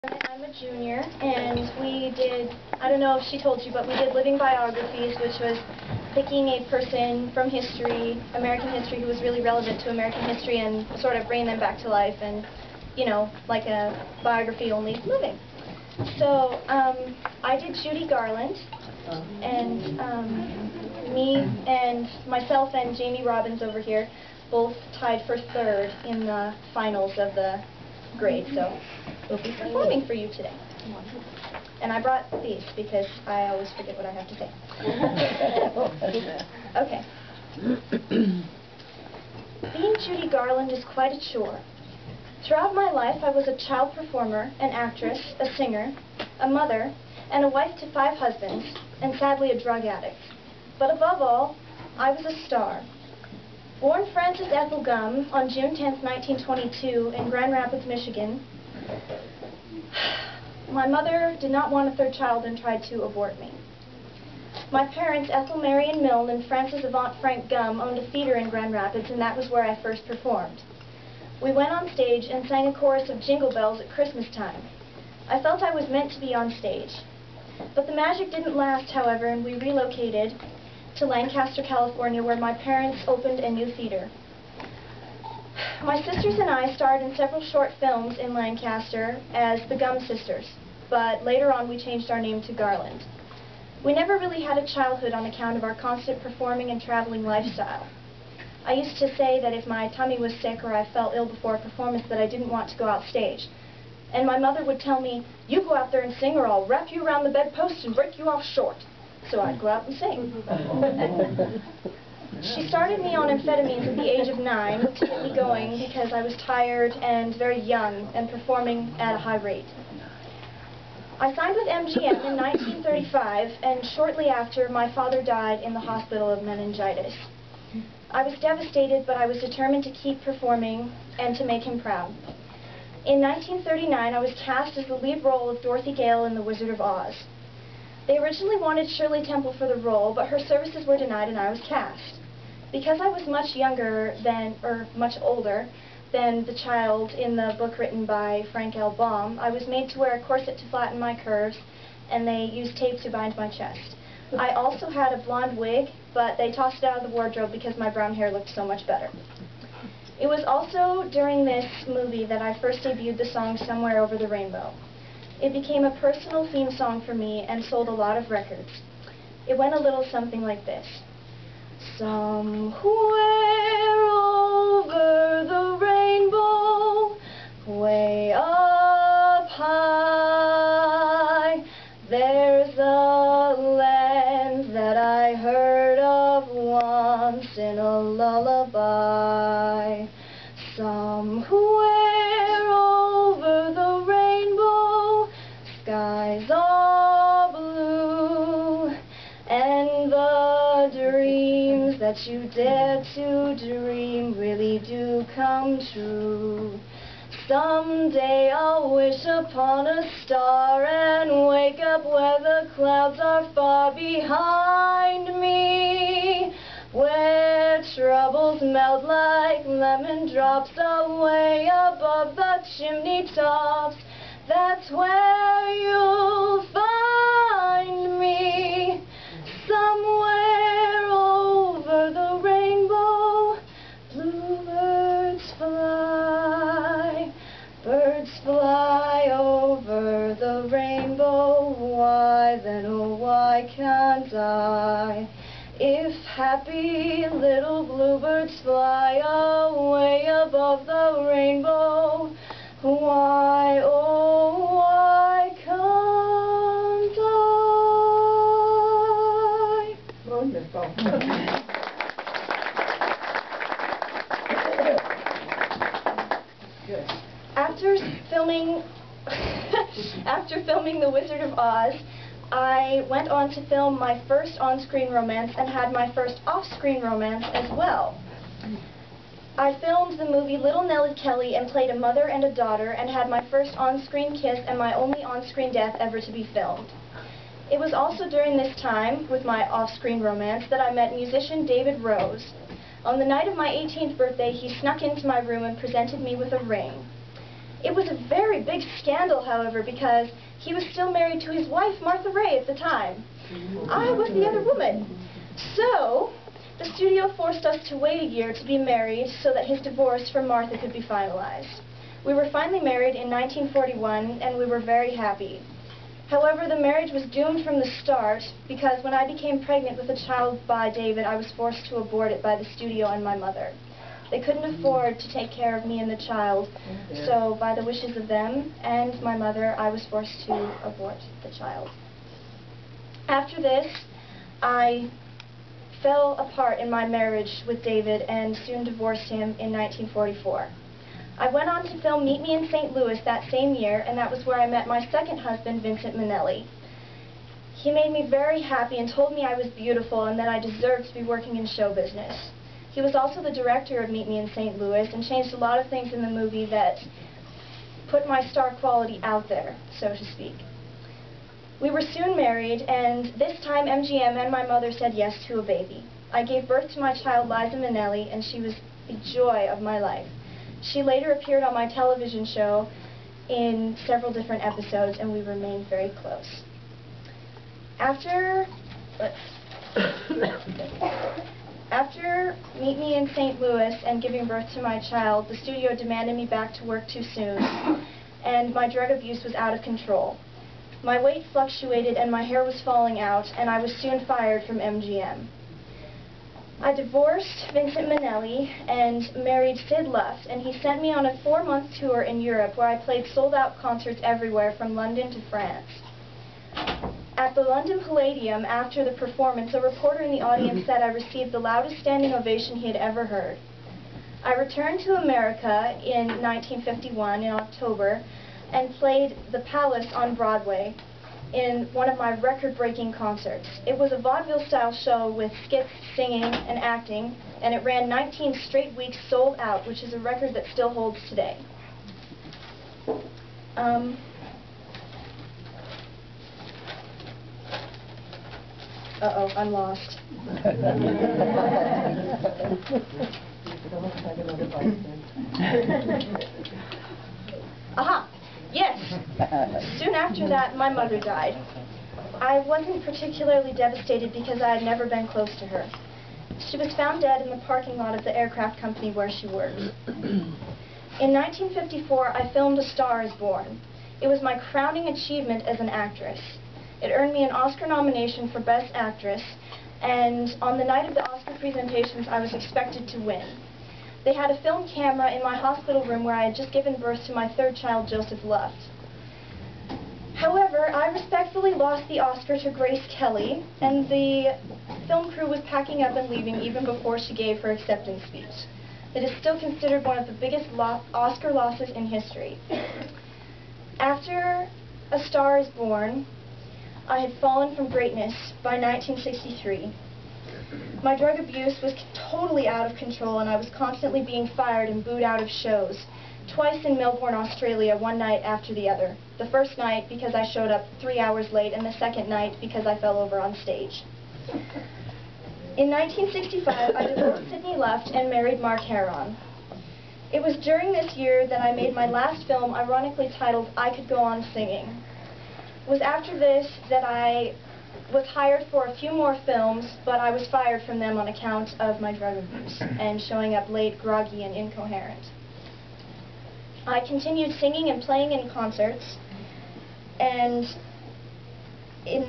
I'm a junior, and we did, I don't know if she told you, but we did living biographies, which was picking a person from history, American history, who was really relevant to American history, and sort of bringing them back to life, and, you know, like a biography, only living. So, I did Judy Garland, and me and myself and Jamie Robbins over here both tied for third in the finals of the grade, so we'll be performing for you today. And I brought these because I always forget what I have to say. Okay. Being Judy Garland is quite a chore. Throughout my life, I was a child performer, an actress, a singer, a mother, and a wife to 5 husbands, and sadly a drug addict. But above all, I was a star. Born Frances Ethel Gumm on June 10, 1922 in Grand Rapids, Michigan, my mother did not want a 3rd child and tried to abort me. My parents, Ethel Marion Milne and Frances Avant Frank Gumm, owned a theater in Grand Rapids, and that was where I first performed. We went on stage and sang a chorus of Jingle Bells at Christmas time. I felt I was meant to be on stage. But the magic didn't last, however, and we relocated to Lancaster, California, where my parents opened a new theater. My sisters and I starred in several short films in Lancaster as the Gumm Sisters, but later on we changed our name to Garland. We never really had a childhood on account of our constant performing and traveling lifestyle. I used to say that if my tummy was sick or I felt ill before a performance that I didn't want to go out stage. And my mother would tell me, "You go out there and sing or I'll wrap you around the bedpost and break you off short." So I'd go out and sing. She started me on amphetamines at the age of 9 to get me going because I was tired and very young and performing at a high rate. I signed with MGM in 1935, and shortly after, my father died in the hospital of meningitis. I was devastated, but I was determined to keep performing and to make him proud. In 1939, I was cast as the lead role of Dorothy Gale in The Wizard of Oz. They originally wanted Shirley Temple for the role, but her services were denied and I was cast. Because I was much younger than, or much older than the child in the book written by Frank L. Baum, I was made to wear a corset to flatten my curves, and they used tape to bind my chest. I also had a blonde wig, but they tossed it out of the wardrobe because my brown hair looked so much better. It was also during this movie that I first debuted the song Somewhere Over the Rainbow. It became a personal theme song for me and sold a lot of records. It went a little something like this. Somewhere over the rainbow, way up high, there's a land that I heard of once in a lullaby. Somewhere over the rainbow, skies are blue, and the dreams that you dare to dream really do come true. Someday I'll wish upon a star and wake up where the clouds are far behind me, where troubles melt like lemon drops away above the chimney tops. That's where you'll find me, somewhere over the rainbow. Bluebirds fly, birds fly over the rainbow. Why then, oh why can't I? If happy little bluebirds fly away above the rainbow, why, oh, why can't I? Wonderful. Good. After filming The Wizard of Oz, I went on to film my first on-screen romance and had my first off-screen romance as well. I filmed the movie Little Nellie Kelly and played a mother and a daughter and had my first on-screen kiss and my only on-screen death ever to be filmed. It was also during this time, with my off-screen romance, that I met musician David Rose. On the night of my 18th birthday, he snuck into my room and presented me with a ring. It was a very big scandal, however, because he was still married to his wife, Martha Ray, at the time. I was the other woman. So, the studio forced us to wait a year to be married so that his divorce from Martha could be finalized. We were finally married in 1941, and we were very happy. However, the marriage was doomed from the start because when I became pregnant with a child by David, I was forced to abort it by the studio and my mother. They couldn't afford to take care of me and the child, so by the wishes of them and my mother, I was forced to abort the child. After this, I fell apart in my marriage with David and soon divorced him in 1944. I went on to film Meet Me in St. Louis that same year, and that was where I met my second husband, Vincent Minnelli. He made me very happy and told me I was beautiful and that I deserved to be working in show business. He was also the director of Meet Me in St. Louis and changed a lot of things in the movie that put my star quality out there, so to speak. We were soon married, and this time MGM and my mother said yes to a baby. I gave birth to my child, Liza Minnelli, and she was the joy of my life. She later appeared on my television show in several different episodes, and we remained very close. After Meet Me in St. Louis and giving birth to my child, the studio demanded me back to work too soon, and my drug abuse was out of control. My weight fluctuated and my hair was falling out, and I was soon fired from MGM. I divorced Vincent Minnelli and married Sid Luft, and he sent me on a 4-month tour in Europe where I played sold-out concerts everywhere from London to France. At the London Palladium, after the performance, a reporter in the audience said I received the loudest standing ovation he had ever heard. I returned to America in 1951 in October and played the Palace on Broadway in one of my record-breaking concerts. It was a vaudeville-style show with skits, singing, and acting, and it ran 19 straight weeks sold out, which is a record that still holds today. Uh-oh, I'm lost. Aha! Yes! Soon after that, my mother died. I wasn't particularly devastated because I had never been close to her. She was found dead in the parking lot of the aircraft company where she worked. In 1954, I filmed A Star is Born. It was my crowning achievement as an actress. It earned me an Oscar nomination for Best Actress, and on the night of the Oscar presentations, I was expected to win. They had a film camera in my hospital room where I had just given birth to my third child, Joseph Luft. However, I respectfully lost the Oscar to Grace Kelly, and the film crew was packing up and leaving even before she gave her acceptance speech. It is still considered one of the biggest Oscar losses in history. After A Star is Born, I had fallen from greatness by 1963. My drug abuse was totally out of control, and I was constantly being fired and booed out of shows. Twice in Melbourne, Australia, one night after the other. The first night because I showed up 3 hours late, and the second night because I fell over on stage. In 1965, I divorced Sidney Luft and married Mark Heron. It was during this year that I made my last film, ironically titled I Could Go On Singing. It was after this that I was hired for a few more films, but I was fired from them on account of my drug abuse and showing up late, groggy, and incoherent. I continued singing and playing in concerts, and in